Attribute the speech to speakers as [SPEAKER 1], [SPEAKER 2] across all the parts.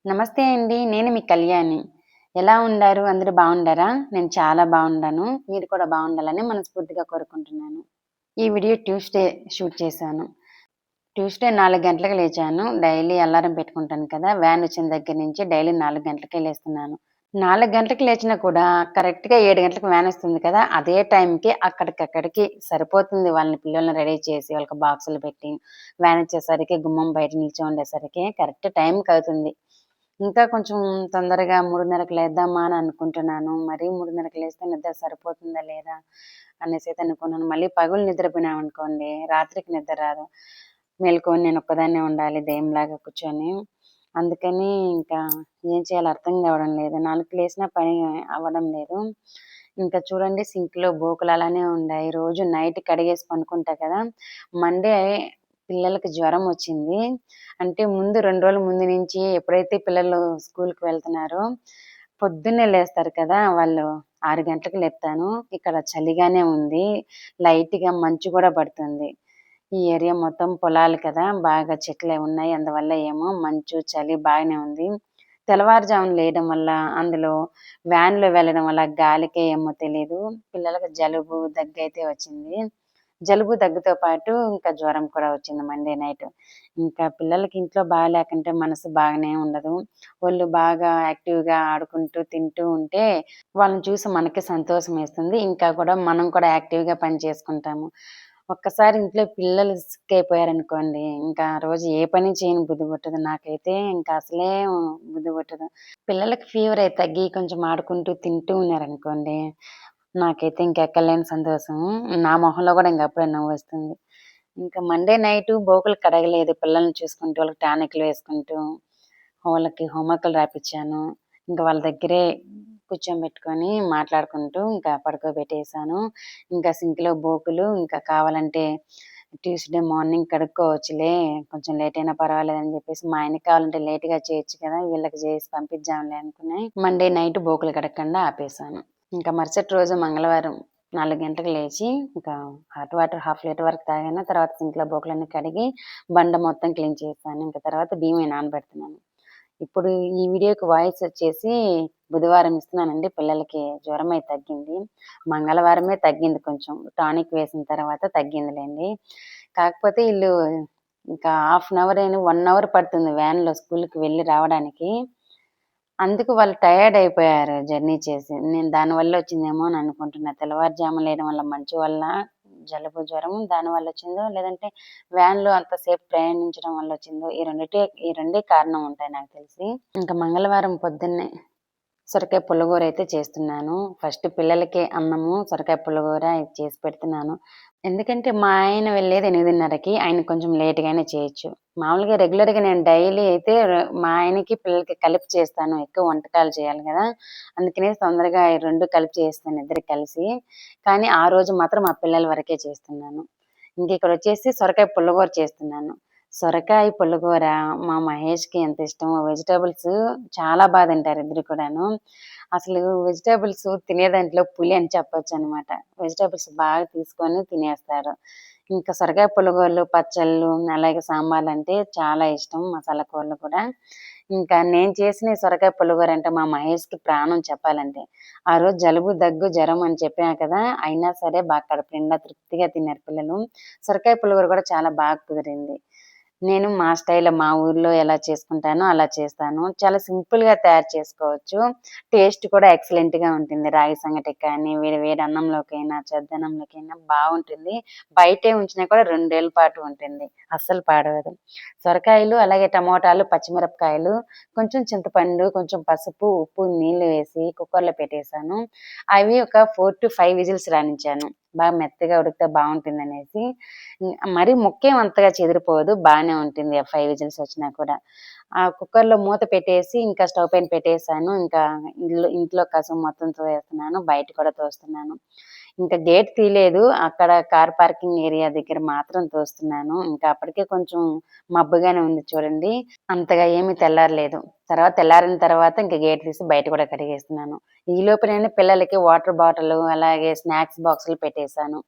[SPEAKER 1] నమస్తే అండి. నేను మీ కళ్యాణి. ఎలా ఉండారు? అందరూ బావుండారా? నేను చాలా బావుండాను. మీరు కూడా బావుండాలని మనస్ఫూర్తిగా కోరుకుంటున్నాను. ఈ వీడియో ట్యూస్‌డే షూట్ చేశాను. ట్యూస్‌డే 4 గంటలకు లేచాను. డైలీ అలారం పెట్టుకుంటాను కదా! వ్యాన్ వచ్చిన దగ్గర నుంచి డైలీ 4 గంటలకే లేస్తున్నాను. 4 గంటలకు లేచినా కూడా కరెక్ట్‌గా 7 గంటలకు వ్యాన్ వస్తుంది కదా! అదే టైంకి అక్కడికక్కడికి సరిపోతుంది. పిల్లల్ని రెడీ చేసి వాళ్ళకి బాక్సులు పెట్టి, వ్యాన్ వచ్చేసరికి గుమ్మం బయట నిల్చోండేసరికి కరెక్ట్ టైంకి అవుతుంది. ఇంకా కొంచెం తొందరగా 3:30కి లేద్దామా అని అనుకుంటున్నాను. మరీ 3:30కి లేస్తే నిద్ర సరిపోతుందా లేదా అనేసైతే అనుకున్నాను. మళ్ళీ పగలు నిద్రపోయినామనుకోండి రాత్రికి నిద్ర రాదు. మేలుకొని నేనొక్కదాన్నే ఉండాలి దెయ్యంలాగా కూర్చొని. అందుకని ఇంకా ఏం చేయాలో అర్థం కావడం లేదు. 4కి లేసినా పని అవ్వడం లేదు. ఇంకా చూడండి సింక్‌లో బోకులు అలానే ఉండాయి. రోజు నైట్ కడిగేసి పనుకుంటా కదా! మండే పిల్లలకి జ్వరం వచ్చింది. అంటే ముందు 2 రోజుల ముందు నుంచి ఎప్పుడైతే పిల్లలు స్కూలుకి వెళ్తున్నారో, పొద్దున్నే లేస్తారు కదా! వాళ్ళు 6 గంటలకు లేపుతాను. ఇక్కడ చలిగానే ఉంది. లైట్‌గా మంచు గూడా పడుతుంది. ఈ ఏరియా మొత్తం పొలాలు కదా! బాగా చెట్లే ఉన్నాయి. అందువల్ల ఏమో మంచు, చలి బాగానే ఉంది. తెల్లవారుజామున లేయడం వల్ల, అందులో వ్యాన్‌లో వెళ్ళడం వల్ల గాలికే ఏమో తెలీదు. పిల్లలకి జలుబు, దగ్గైతే వచ్చింది. జలుబు, దగ్గుతో పాటు ఇంకా జ్వరం కూడా వచ్చింది మండే నైట్. ఇంకా పిల్లలకి ఇంట్లో బాగాలేకుంటే మనసు బాగానే ఉండదు. వాళ్ళు బాగా యాక్టివ్‌గా ఆడుకుంటూ, తింటూ ఉంటే వాళ్ళని చూసి మనకి సంతోషమేస్తుంది. ఇంకా కూడా మనం కూడా యాక్టివ్‌గా పని చేసుకుంటాము. ఒక్కసారి ఇంట్లో పిల్లలు సిక్ అయిపోయారనుకోండి, ఇంకా ఆ రోజు ఏ పని చేయని బుద్ధి పుట్టదు. నాకైతే ఇంకా అసలే బుద్ధి పుట్టదు. పిల్లలకి ఫీవర్ అయి తగ్గి కొంచెం ఆడుకుంటూ, తింటూ ఉన్నారనుకోండి, నాకైతే ఇంకెక్కడలేని సంతోషం. నా మొహంలో గూడా ఇంగప్పుడే నవ్వొస్తుంది. ఇంకా మండే నైటు బోకులు కడగలేదు. పిల్లల్ని చూసుకుంటూ, వాళ్ళకి టానిక్‌లు వేసుకుంటూ, వాళ్ళకి హోంవర్క్‌లు రాపిచ్చాను. ఇంక వాళ్ళ దగ్గరే కూర్చోబెట్టుకొని మాట్లాడుకుంటూ ఇంకా పడుకోబెట్టేసాను. ఇంకా సింక్‌లో బోకులు ఇంకా కావాలంటే ట్యూస్‌డే మార్నింగ్ కడుక్కోవచ్చులే, కొంచెం లేట్ అయినా పర్వాలేదని జెప్పేసి మా ఆయనకి కావాలంటే లేట్‌గా చేయొచ్చు కదా! వీళ్ళకి జేసి పంపిద్దాంలే అనుకుని మండే నైట్ బోకులు కడగకుండా ఆపేసాను. ఇంకా మరుసటి రోజు మంగళవారం 4 గంటలకు లేచి, ఇంకా హాట్ వాటర్ హాఫ్ లీటర్ వరకు తాగాను. తర్వాత సింక్‌లో బోకులన్నీ కడిగి, బండ మొత్తం క్లీన్ చేశాను. ఇంక తర్వాత బియ్యం నానబెడుతున్నాను. ఇప్పుడు ఈ వీడియోకి వాయిస్ వచ్చేసి బుధవారం ఇస్తున్నానండి. పిల్లలకి జ్వరమయి తగ్గింది. మంగళవారమే తగ్గింది కొంచెం. టానిక్ వేసిన తర్వాత తగ్గిందిలెండి. కాకపోతే ఈళ్ళు ఇంకా హాఫ్ అన్ అవర్ 1 అవర్ పడుతుంది వ్యాన్‌లో స్కూలుకి వెళ్లి రావడానికి. అందుకు వాళ్ళు టయర్డ్ అయిపోయారు జర్నీ చేసి. నేను దానివల్ల వచ్చిందేమో అని అనుకుంటున్నా. తెల్లవారుజామున లేయడం వల్ల మంచు వల్ల జలుబు, జ్వరం దానివల్ల వచ్చిందో, లేదంటే వ్యాన్‌లో అంతసేపు ప్రయాణించడం వల్ల వచ్చిందో ఈ రెండే కారణం ఉంటాయి నాకు తెలిసి. ఇంక మంగళవారం పొద్దున్నే సొరకాయ పుల్లగూర అయితే చేస్తున్నాను. ఫస్ట్ పిల్లలకి అన్నము, సొరకాయ పుల్లగూర ఇది చేసి పెడుతున్నాను. ఎందుకంటే మా ఆయన వెళ్ళేది 8:30కి. ఆయనకి కొంచెం లేట్‌గానే చేయొచ్చు. మామూలుగా రెగ్యులర్‌గా నేను డైలీ అయితే మా ఆయనకి, పిల్లలకి కలిపి చేస్తాను. ఎక్కువ వంటకాలు చేయాలి గదా! అందుకనేసి తొందరగా ఈ 2 కలిపి చేస్తాను ఇద్దరికి కలిసి. కానీ ఆ రోజు మాత్రం మా పిల్లల వరకే చేస్తున్నాను. ఇంకిక్కడొచ్చేసి సొరకాయ పుల్లగూర చేస్తున్నాను. సొరకాయ పుల్లగూర మా మహేష్‌కి ఎంత ఇష్టమో వెజిటబుల్స్ చాలా తింటారు ఇద్దరు కూడాను. అసలు వెజిటబుల్స్ తినే దాంట్లో పులి అని చెప్పొచ్చనమాట. వెజిటబుల్స్ బాగా తీసుకొని తినేస్తారు. ఇంకా సొరకాయ పుల్లగూరలు, పచ్చళ్ళు, అలాగే సాంబార్లంటే చాలా ఇష్టం. మసాలా కూరలు కూడా. ఇంకా నేను చేసిన ఈ సొరకాయ పుల్లగూర అంటే మా మహేష్‌కి ప్రాణం చెప్పాలంటే. ఆ రోజు జలుబు, దగ్గు, జ్వరం అని చెప్పా కదా! అయినా సరే కడుపు నిండా తృప్తిగా తిన్నారు పిల్లలు. సొరకాయ పుల్లగూర కూడా చాలా బాగా కుదిరింది. నేను మా స్టైల్‌లో మా ఊర్లో ఎలా చేసుకుంటానో అలా చేస్తాను. చాలా సింపుల్‌గా తయారు చేసుకోవచ్చు. టేస్ట్ కూడా ఎక్సలెంట్‌గా ఉంటుంది. రాగి సంగటికి కానీ, వేడి వేడి అన్నంలోకైనా, చద్దన్నంలోకైనా బావుంటుంది. బయటే ఉంచినా కూడా 2 ఏళ్ల పాటు ఉంటుంది. అస్సలు పాడవదు. సొరకాయలు, అలాగే టమోటాలు, పచ్చిమిరపకాయలు, కొంచెం చింతపండు, కొంచెం పసుపు, ఉప్పు, నీళ్లు వేసి కుక్కర్‌లో పెట్టేసాను. అవి ఒక 4-5 విజిల్స్ రానిచ్చాను. బాగా మెత్తగా ఉడికితే బావుంటుందనేసి. మరి ముక్కేం అంతగా చెదిరిపోదు. బానే ఉంటుంది. ఆ 5 విజిల్స్ వచ్చినా కూడా. ఆ కుక్కర్‌లో మూత పెట్టేసి ఇంకా స్టవ్ పైన పెట్టేసాను. ఇంకా ఇంట్లో కసువు మొత్తం తోయేస్తున్నాను. బయట కూడా తోస్తున్నాను. ఇంకా గేట్ తీయలేదు. అక్కడ కార్ పార్కింగ్ ఏరియా దగ్గర మాత్రం తోస్తున్నాను. ఇంకా అప్పటికే కొంచెం మబ్బుగానే ఉంది చూడండి. అంతగా ఏమీ తెల్లారలేదు. తెల్లారిన తర్వాత ఇంక గేట్ తీసి బయట కూడా కడిగేస్తున్నాను. ఈలోపు నేను పిల్లలకి వాటర్ బాటిలు, అలాగే స్నాక్స్ బాక్సులు పెట్టేసాను.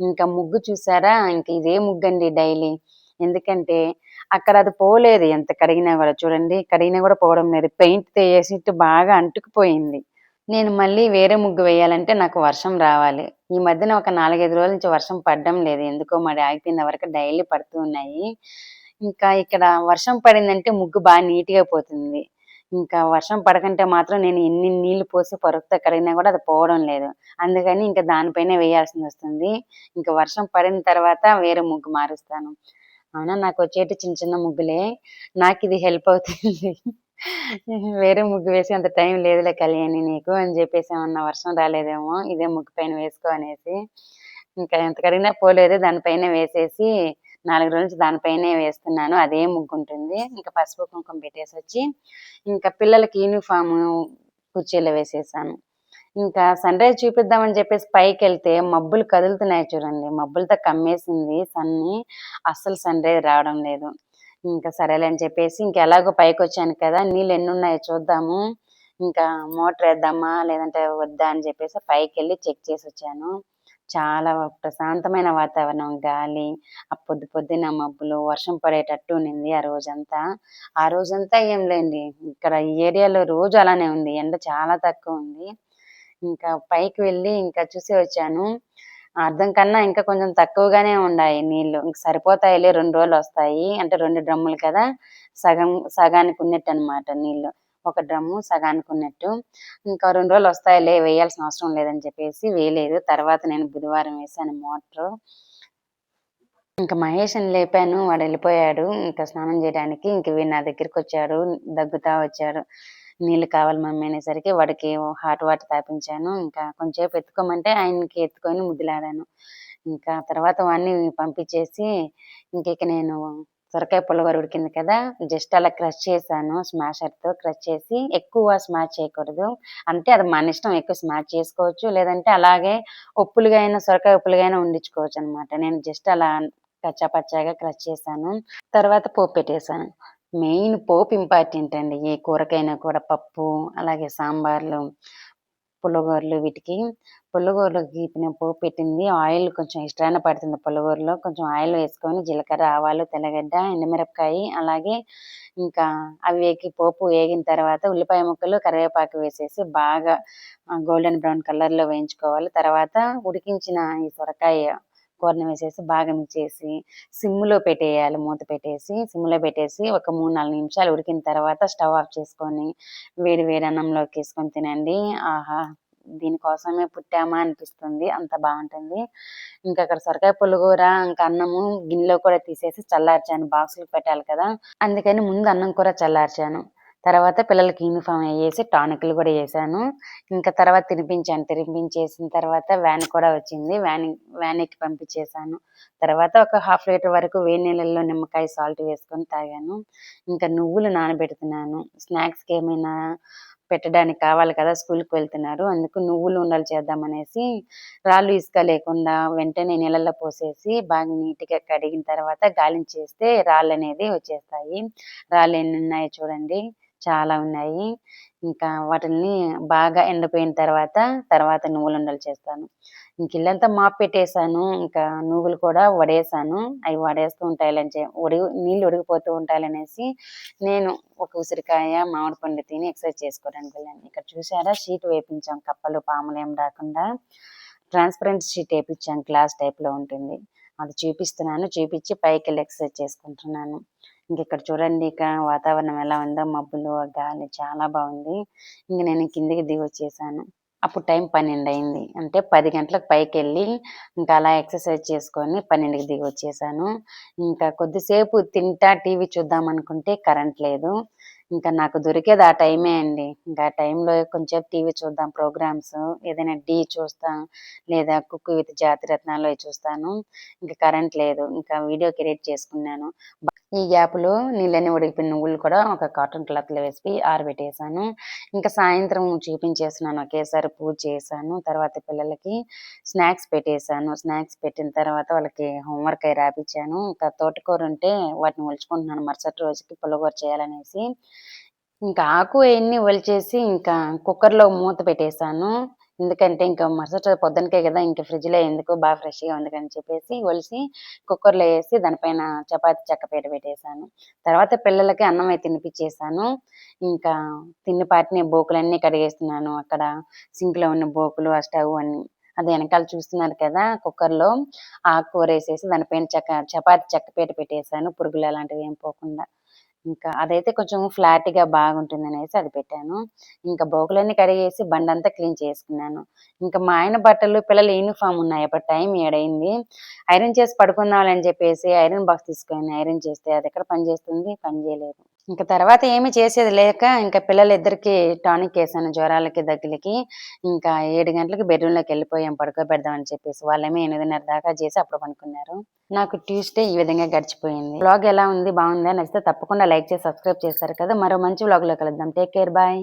[SPEAKER 1] ఇంకా ముగ్గు చూసారా? ఇంక ఇదే ముగ్గండి డైలీ. ఎందుకంటే అక్కడ అది పోలేదు, ఎంత కడిగినా కూడా. చూడండి, కడిగినా కూడా పోవడం లేదు. పెయింట్ వేసిట్టు బాగా అంటుకుపోయింది. నేను మళ్ళీ వేరే ముగ్గు వేయాలంటే నాకు వర్షం రావాలి. ఈ మధ్యన ఒక 4, 5 రోజుల నుంచి వర్షం పడడం లేదు. ఎందుకో మరి ఆగిపోయింది. వరకు డైలీ పడుతూ ఉన్నాయి. ఇంకా ఇక్కడ వర్షం పడిందంటే ముగ్గు బాగా నీట్‌గా పోతుంది. ఇంకా వర్షం పడకంటే మాత్రం నేను ఎన్ని నీళ్లు పోసి పరుపుతో కడిగినా కూడా అది పోవడం లేదు. అందుకని ఇంకా దానిపైనే వేయాల్సిందొస్తుంది. ఇంకా వర్షం పడిన తర్వాత వేరే ముగ్గు మారుస్తాను. అయినా నాకొచ్చేటి చిన్న చిన్న ముగ్గులే. నాకిది హెల్ప్ అవుతుంది. వేరే ముగ్గు వేసే అంత టైం లేదులే కళ్యాణి నీకు అని చెప్పేసి, ఏమన్నా వర్షం రాలేదేమో ఇదే ముగ్గు పైన వేసుకో అనేసి, ఇంకా ఎంత కడిగినా పోలేదు. దానిపైనే వేసేసి 4 రోజుల నుంచి దానిపైనే వేస్తున్నాను. అదే ముగ్గు ఉంటుంది. ఇంకా పసుపు, కుంకుమ పెట్టేసొచ్చి, ఇంకా పిల్లలకి యూనిఫాము కుర్చీలో వేసేసాను. ఇంకా సన్ రైజ్ చూపిద్దామని చెప్పేసి పైకెళ్తే మబ్బులు కదులుతున్నాయి చూడండి. మబ్బులతో కమ్మేసింది సన్ని. అస్సలు సన్ రైజ్ రావడం లేదు. ఇంకా సరేలే అని చెప్పేసి ఇంకెలాగో పైకొచ్చాను కదా! నీళ్ళు ఎన్నున్నాయో చూద్దాము. ఇంకా మోటర్ ఏద్దామా లేదంటే వద్దా అని చెప్పేసి పైకెళ్ళి చెక్ చేసొచ్చాను. చాలా ప్రశాంతమైన వాతావరణం, గాలి, ఆ పొద్దున్న మబ్బులు, వర్షం పడేటట్టు ఉన్నింది ఆ రోజంతా. ఆ రోజంతా ఏం లేండి, ఇక్కడ ఈ ఏరియాలో రోజు అలానే ఉంది. ఎండ చాలా తక్కువుంది. ఇంకా పైకి వెళ్ళి ఇంకా చూసి వచ్చాను. అద్దం కన్నా ఇంకా కొంచెం తక్కువగానే ఉండాయి నీళ్ళు. ఇంక సరిపోతాయిలే, 2 రోజులొస్తాయి. అంటే 2 డ్రమ్ములు కదా! సగానికి ఉన్నట్టనమాట నీళ్ళు. ఒక డ్రమ్ము సగానికున్నట్టు. ఇంకా 2 రోజులొస్తాయిలే, వేయాల్సిన అవసరం లేదని చెప్పేసి వేయలేదు. తర్వాత నేను బుధవారం వేశాను మోటరు. ఇంక మహేష్‌ని లేపాను. వాడెళ్ళిపోయాడు ఇంకా స్నానం జేయడానికి. ఇంక వీడు నా దగ్గరికొచ్చాడు. దగ్గుతా వచ్చాడు. నీళ్ళు కావాలి మమ్మీ అనేసరికి వాడికి హాట్ వాటర్ తాపించాను. ఇంకా కొంచెంసేపు ఎత్తుకోమంటే ఆయనకి ఎత్తుకొని ముద్దులాడాను. ఇంకా తర్వాత వాడిని పంపించేసి ఇక నేను సొరకాయ పుల్లగూర ఉడికింది కదా! జస్ట్ అలా క్రష్ చేశాను స్మాషర్‌తో. క్రష్ చేసి, ఎక్కువ స్మాష్ చేయకూడదు. అంటే అది మన ఇష్టం. ఎక్కువ స్మాష్ చేసుకోవచ్చు. లేదంటే అలాగే ఉప్పులుగా అయినా, సొరకాయ ఉప్పులుగా అయినా వండించుకోవచ్చనమాట. నేను జస్ట్ అలా కచ్చా పచ్చాగా క్రష్ చేశాను. తర్వాత పోపు పెట్టేసాను. మెయిన్ పోపు ఇంపార్టెంట్ అండి. ఏ కూరకైనా కూడా పప్పు, అలాగే సాంబార్లు, పుల్లగూరలు వీటికి. పుల్లగూరలకి నేను పోపు పెట్టింది. ఆయిల్ కొంచెం ఎక్స్‌ట్రానే పడుతుంది పుల్లగూరలో. కొంచెం ఆయిల్ వేసుకొని జీలకర్ర, ఆవాలు, తెల్లగడ్డ, ఎండుమిరపకాయి, అలాగే ఇంకా పోపు వేగిన తర్వాత ఉల్లిపాయ ముక్కలు, కరివేపాకు వేసేసి బాగా గోల్డెన్ బ్రౌన్ కలర్‌లో వేయించుకోవాలి. తర్వాత ఉడికించిన ఈ సొరకాయ కూరని వేసేసి బాగా మిక్స్ చేసి సిమ్‌లో పెట్టేయాలి. మూత పెట్టేసి సిమ్‌లో పెట్టేసి ఒక 3, 4 నిమిషాలు ఉడికిన తర్వాత స్టవ్ ఆఫ్ చేసుకొని వేడి వేడి అన్నంలోకేసుకొని తినండి. ఆహా! దీనికోసమే పుట్టామా అనిపిస్తుంది. అంత బావుంటుంది. ఇంకక్కడ సొరకాయ పుల్లగూర, ఇంకా అన్నము గిన్నెలో కూడా తీసేసి చల్లార్చాను. బాక్స్‌లకి పెట్టాలి కదా! అందుకని ముందు అన్నం కూర చల్లార్చాను. తర్వాత పిల్లలకి యూనిఫార్మ్ ఎయ్యేసి టానిక్‌లు గూడా యేసాను. ఇంకా తర్వాత తినిపించాను. తినిపించేసిన తర్వాత వ్యాన్ కూడా వచ్చింది. వ్యాన్ ఎక్కి పంపించేసాను. తర్వాత ఒక హాఫ్ లీటర్ వరకు వేడి నీళ్ళల్లో నిమ్మకాయ, సాల్ట్ వేసుకొని తాగాను. ఇంకా నువ్వులు నానబెడుతున్నాను. స్నాక్స్‌కేమైనా పెట్టడానికి కావాలి కదా! స్కూలుకి వెళ్తున్నారు. అందుకు నువ్వులు ఉండలు చేద్దామనేసి రాళ్ళు, ఇసుక లేకుండా వెంటనే నీళ్ళల్లో పోసేసి బాగా నీట్‌గా కడిగిన తర్వాత గాలించేస్తే రాళ్ళనేది వచ్చేస్తాయి. రాళ్ళెన్నున్నాయో చూడండి. చాలా ఉన్నాయి. ఇంకా వాటిల్ని బాగా ఎండిపోయిన తర్వాత నువ్వులుండలు చేస్తాను. ఇంక ఇల్లంతా మాప్ పెట్టేసాను. ఇంకా నువ్వులు కూడా వడేసాను. అవి వడేస్తూ ఉంటాయిలే అని నీళ్ళు ఉడికిపోతూ ఉంటాయిలనేసి నేను ఒక ఉసిరికాయ, మామిడి పండు తిని ఎక్సర్సైజ్ చేసుకోవడానికి వెళ్ళాను. ఇక్కడ చూసారా, షీట్ వేపించాం కప్పలు, పాములేం రాకుండా. Transparent sheet ఏపిచ్చాను. గ్లాస్ టైప్‌లో ఉంటుంది. అది చూపిస్తున్నాను. చూపిచ్చి పైకెళ్ళి ఎక్సర్సైజ్ చేసుకుంటున్నాను. ఇంకిక్కడ చూడండి, వాతావరణం ఎలా ఉందో, మబ్బులు, గాలి చాలా బాగుంది. నేను కిందకి దిగొచ్చేసాను. అప్పుడు టైం 12 అయింది. అంటే 10 గంటలకు పైకెళ్ళి ఇంకా అలా ఎక్సర్సైజ్ చేసుకొని 12కి దిగొచ్చేసాను. ఇంకా కొద్దిసేపు తింటా టీవీ చూద్దామనుకుంటే కరెంట్ లేదు. ఇంకా నాకు దొరికేది ఆ టైమే అండి. ఇంకా ఆ టైంలో కొంచెంసేపు టీవీ చూద్దాం, ప్రోగ్రామ్స్ ఏదైనా చూస్తా, లేదా 'కుక్కు విత్ జాతిరత్నాలు' అయి చూస్తాను. ఇంక కరెంట్ లేదు. ఇంకా వీడియోకి ఎడిట్ చేసుకున్నాను. ఈ గ్యాప్‌లో నీళ్ళన్నీ ఉడికిపోయిన నువ్వులు కూడా ఒక కాటన్ క్లాత్‌లో వేసి ఆరబెట్టేసాను. ఇంకా సాయంత్రం చూపించేస్తున్నాను. ఒకేసారి పూజ చేశాను. తర్వాత పిల్లలకి స్నాక్స్ పెట్టేసాను. స్నాక్స్ పెట్టిన తర్వాత వాళ్ళకి హోంవర్క్ అయి రాపిచ్చాను. ఇంకా తోటకూర ఉంటే వాటిని ఒలుచుకుంటున్నాను మరుసటి రోజుకి పుల్లగూర చేయాలనేసి. ఇంకా ఆకు అయన్నీ ఒలిచేసి ఇంకా కుక్కర్‌లో మూత పెట్టేసాను. ఎందుకంటే ఇంకా మరుసటి రోజు పొద్దునకే కదా ఇంకా ఫ్రిడ్జ్లో ఎందుకు బాగా ఫ్రెష్గా ఉంది అని చెప్పేసి ఒలిసి కుక్కర్లో వేసి దానిపైన చపాతీ చెక్కపీట పెట్టేశాను. తర్వాత పిల్లలకి అన్నం అయితే తినిపించేశాను. ఇంకా తిన్నపాటిని బోకులన్నీ కడిగేస్తున్నాను. అక్కడ సింక్లో ఉన్న బోకులు ఆ స్టవ్ అన్ని అది వెనకాల చూస్తున్నారు కదా కుక్కర్లో ఆకుకూర వేసేసి దానిపైన చపాతీ చెక్కపీట పెట్టేశాను పురుగులు అలాంటివి ఏం పోకుండా. ఇంకా అదైతే కొంచెం ఫ్లాట్‌గా బాగుంటుందనేసి అది పెట్టాను. ఇంకా బోకులన్నీ కడిగేసి బండంతా క్లీన్ చేసుకున్నాను. ఇంకా మా ఆయన బట్టలు, పిల్లల యూనిఫార్మ్ ఉన్నాయి. అప్పుడు టైం 7 అయింది. ఐరన్ చేసి పడుకుందాంలే అని చెప్పేసి ఐరన్ బాక్స్ తీసుకొని ఐరన్ చేస్తే అదెక్కడ పని చేస్తుంది? పని చేయలేదు. ఇంక తర్వాత ఏమి చేసేది లేక ఇంకా పిల్లలిద్దరికీ టానిక్ ఏసాను జ్వరాలకి, దగ్గులకి. ఇంకా 7 గంటలకి బెడ్‌రూమ్‌లోకెళ్ళిపోయాం పడుకోబెడదామని చెప్పేసి. వాళ్ళేమో 8:30 దాకా చేసి అప్పుడు పనుకున్నారు. నాకు ట్యూస్‌డే ఈ విధంగా గడిచిపోయింది. వ్లాగ్ ఎలా ఉంది? బావుందా? నచ్చితే తప్పకుండా లైక్ చేసి, సబ్స్క్రైబ్ చేశారు కదా! మరో మంచి వ్లాగ్‌లో కలుద్దాం. Take care. బాయ్.